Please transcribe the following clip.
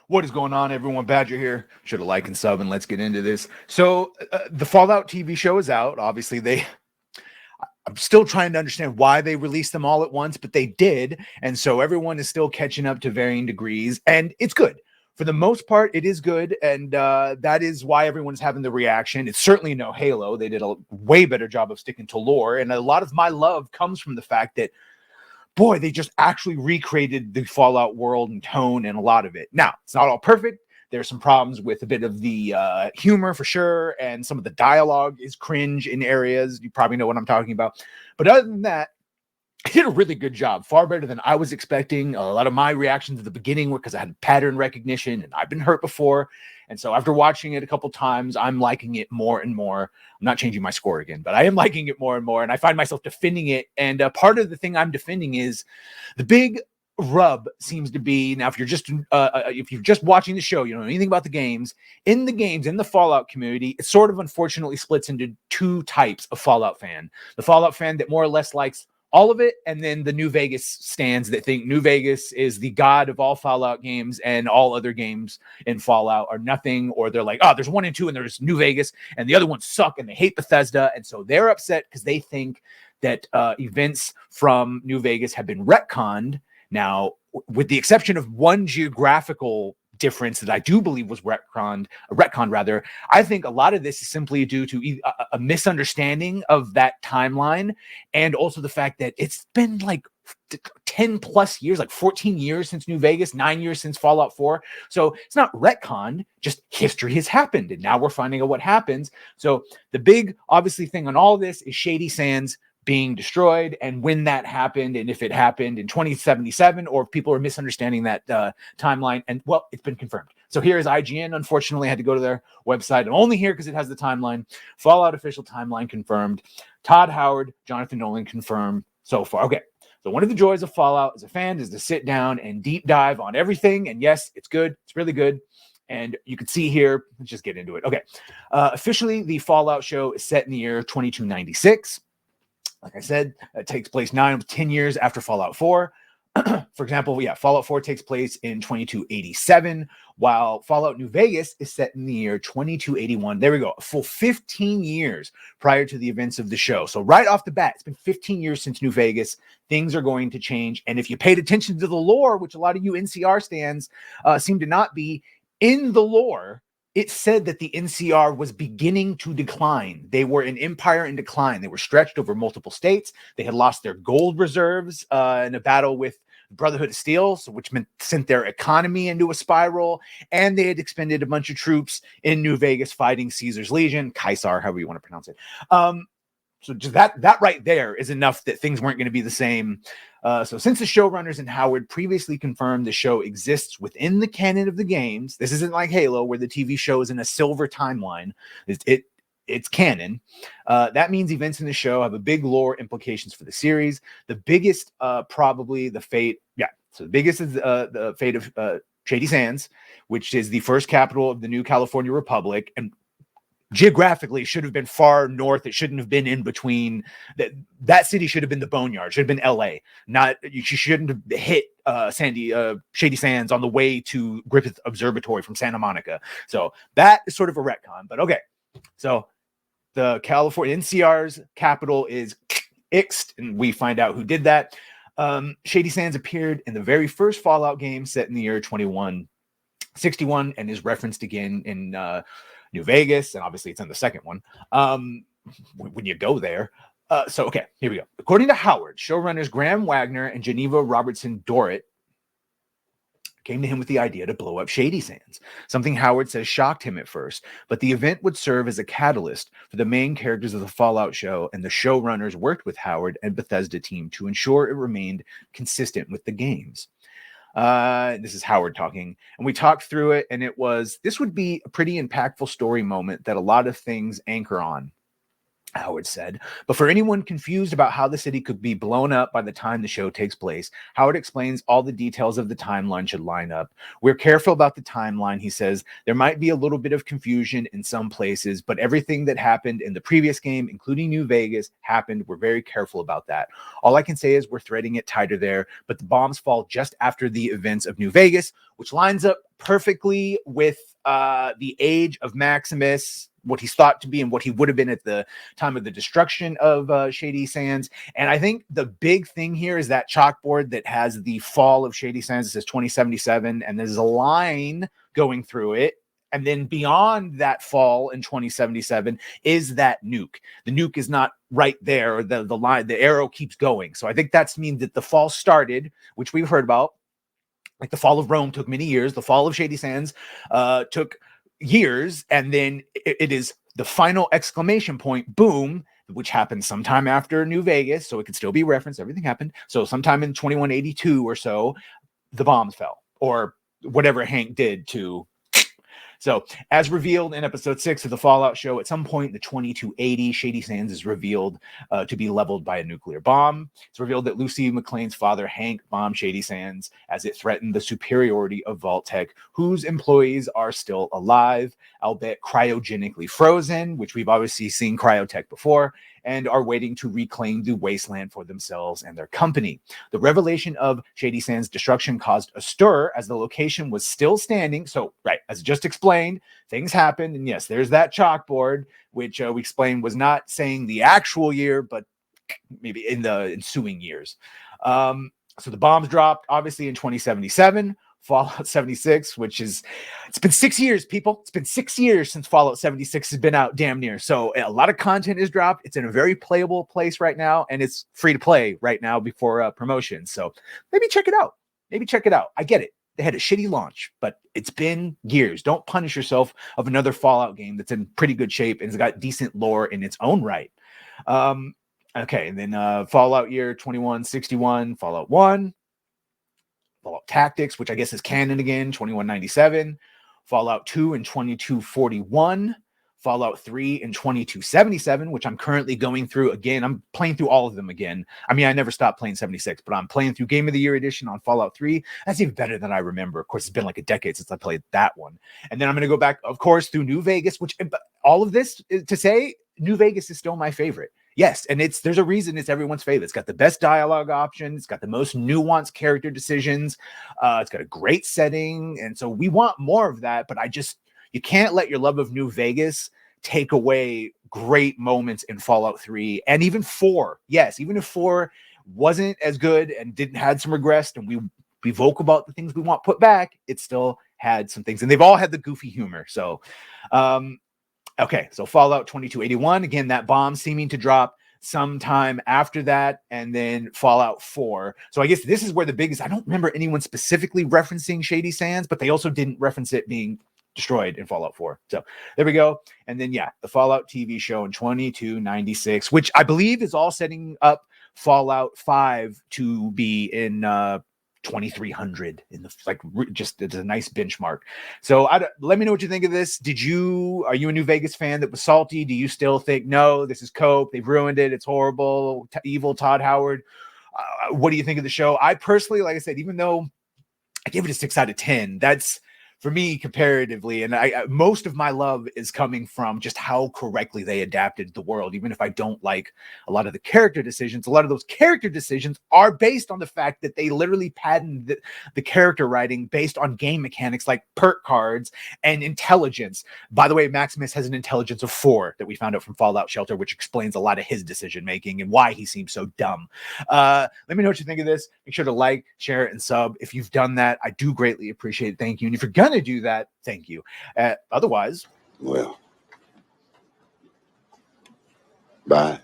What is going on, everyone? Badger here. Should have liked and sub, and let's get into this. So, the Fallout TV show is out. Obviously, I'm still trying to understand why they released them all at once, but they did. And so everyone is still catching up to varying degrees, and it's good. For the most part, it is good, and that is why everyone's having the reaction. It's certainly no Halo. They did a way better job of sticking to lore, and a lot of my love comes from the fact that, boy, they just actually recreated the Fallout world and tone and a lot of it. Now, it's not all perfect. There's some problems with a bit of the humor for sure, and some of the dialogue is cringe in areas. You probably know what I'm talking about. But other than that, I did a really good job, far better than I was expecting. A lot of my reactions at the beginning were because I had pattern recognition and I've been hurt before. And so after watching it a couple times, I'm liking it more and more. I'm not changing my score again, but I am liking it more and more. And I find myself defending it. And part of the thing I'm defending is the big rub seems to be, now if you're just watching the show, you don't know anything about the games. In the Fallout community, it sort of unfortunately splits into two types of Fallout fan. The Fallout fan that more or less likes all of it, and then the New Vegas stands that think New Vegas is the god of all Fallout games and all other games in Fallout are nothing, or they're like, oh, there's 1 and 2 and there's New Vegas and the other ones suck and they hate Bethesda, and so they're upset because they think that events from New Vegas have been retconned. Now, with the exception of one geographical difference that I do believe was retconned, rather, I think a lot of this is simply due to a misunderstanding of that timeline, and also the fact that it's been like 10 plus years, like 14 years since New Vegas, 9 years since Fallout 4. So it's not retconned, just history has happened, and now we're finding out what happens. So the big, obviously, thing on all this is Shady Sands being destroyed, and when that happened, and if it happened in 2077, or if people are misunderstanding that timeline. And well, it's been confirmed. So here is IGN. Unfortunately, I had to go to their website. I'm only here because it has the timeline. Fallout official timeline confirmed. Todd Howard, Jonathan Nolan confirmed so far. Okay. So one of the joys of Fallout as a fan is to sit down and deep dive on everything. And yes, it's good. It's really good. And you can see here, let's just get into it. Okay. Officially, the Fallout show is set in the year 2296. Like I said, it takes place 9 to 10 years after Fallout 4. For example, Fallout 4 takes place in 2287, while Fallout New Vegas is set in the year 2281. There we go, a full 15 years prior to the events of the show. So right off the bat, it's been 15 years since New Vegas. Things are going to change. And if you paid attention to the lore, which a lot of you NCR stands seem to not be, in the lore, it said that the NCR was beginning to decline. They were an empire in decline. They were stretched over multiple states. They had lost their gold reserves in a battle with Brotherhood of Steel, which sent their economy into a spiral. And they had expended a bunch of troops in New Vegas fighting Caesar's Legion, Caesar, however you want to pronounce it. So just that right there is enough that things weren't going to be the same. So since the showrunners and Howard previously confirmed the show exists within the canon of the games, this isn't like Halo where the TV show is in a silver timeline. It's canon. That means events in the show have a big lore implications for the series. The biggest, probably the fate. Yeah. So the biggest is the fate of Shady Sands, which is the first capital of the new California Republic, and geographically should have been far north. It shouldn't have been in between. That city should have been the Boneyard. Should have been LA. Not, you shouldn't have hit Shady Sands on the way to Griffith Observatory from Santa Monica. So that is sort of a retcon. But okay, so the California NCR's capital is Ixed, and we find out who did that. Shady Sands appeared in the very first Fallout game set in the year 2161 and is referenced again in New Vegas, and obviously it's in the second one when you go there. So, okay, here we go. According to Howard, showrunners Graham Wagner and Geneva Robertson Dorrit came to him with the idea to blow up Shady Sands, something Howard says shocked him at first, but the event would serve as a catalyst for the main characters of the Fallout show, and the showrunners worked with Howard and Bethesda team to ensure it remained consistent with the games. This is Howard talking, and we talked through it, and this would be a pretty impactful story moment that a lot of things anchor on. Howard said. But for anyone confused about how the city could be blown up by the time the show takes place, Howard explains all the details of the timeline should line up. We're careful about the timeline, he says. There might be a little bit of confusion in some places, but everything that happened in the previous game, including New Vegas, happened. We're very careful about that. All I can say is we're threading it tighter there, but the bombs fall just after the events of New Vegas, which lines up perfectly with the age of Maximus, what he's thought to be and what he would have been at the time of the destruction of Shady Sands. And I think the big thing here is that chalkboard that has the fall of Shady Sands. It says 2077, and there's a line going through it. And then beyond that fall in 2077 is that nuke. The nuke is not right there. The line, the arrow keeps going. So I think that's means that the fall started, which we've heard about. Like the fall of Rome took many years. The fall of Shady Sands took years. And then it is the final exclamation point, boom, which happened sometime after New Vegas. So it could still be referenced. Everything happened. So sometime in 2182 or so, the bombs fell, or whatever Hank did to. So, as revealed in episode 6 of the Fallout show, at some point in the 2280, Shady Sands is revealed to be leveled by a nuclear bomb. It's revealed that Lucy McLean's father, Hank, bombed Shady Sands as it threatened the superiority of Vault-Tec, whose employees are still alive, albeit cryogenically frozen, which we've obviously seen cryotech before, and are waiting to reclaim the wasteland for themselves and their company. The revelation of Shady Sands' destruction caused a stir as the location was still standing. So, right, as just explained, things happened. And yes, there's that chalkboard, which we explained was not saying the actual year, but maybe in the ensuing years. So the bombs dropped, obviously, in 2077. Fallout 76, which is, it's been 6 years, people. It's been 6 years since Fallout 76 has been out, damn near. So a lot of content is dropped. It's in a very playable place right now, and it's free to play right now before promotion. So maybe check it out. Maybe check it out. I get it. They had a shitty launch, but it's been years. Don't punish yourself of another Fallout game that's in pretty good shape and has got decent lore in its own right. Okay, and then Fallout year 2161, Fallout 1. Fallout Tactics, which I guess is canon again, 2197, Fallout 2 in 2241, Fallout 3 in 2277, which I'm currently going through again. I'm playing through all of them again. I mean, I never stopped playing 76, but I'm playing through Game of the Year edition on Fallout 3. That's even better than I remember. Of course, it's been like a decade since I played that one. And then I'm going to go back, of course, through New Vegas, which all of this to say, New Vegas is still my favorite. Yes, and there's a reason it's everyone's favorite. It's got the best dialogue options. It's got the most nuanced character decisions. It's got a great setting, and so we want more of that. But you can't let your love of New Vegas take away great moments in Fallout 3 and even 4. Yes, even if 4 wasn't as good and had some regress, and we vocal about the things we want put back, it still had some things, and they've all had the goofy humor. So, okay, so Fallout 2281, again, that bomb seeming to drop sometime after that, and then Fallout 4. So I guess this is where the biggest, I don't remember anyone specifically referencing Shady Sands, but they also didn't reference it being destroyed in Fallout 4. So there we go. And then, yeah, the Fallout TV show in 2296, which I believe is all setting up Fallout 5 to be in 2300 in the just it's a nice benchmark. So let me know what you think of this. Are you a New Vegas fan that was salty? Do you still think no, this is cope, they've ruined it, it's horrible, evil Todd Howard? What do you think of the show? I personally, like I said, even though I gave it a 6 out of 10, that's for me comparatively, and most of my love is coming from just how correctly they adapted the world. Even if I don't like a lot of the character decisions, a lot of those character decisions are based on the fact that they literally patented the character writing based on game mechanics like perk cards and intelligence. By the way, Maximus has an intelligence of 4 that we found out from Fallout Shelter, which explains a lot of his decision making and why he seems so dumb. Let me know what you think of this. Make sure to like, share, and sub. If you've done that, I do greatly appreciate it. Thank you. And if you're gonna do that, thank you. Otherwise, well, bye.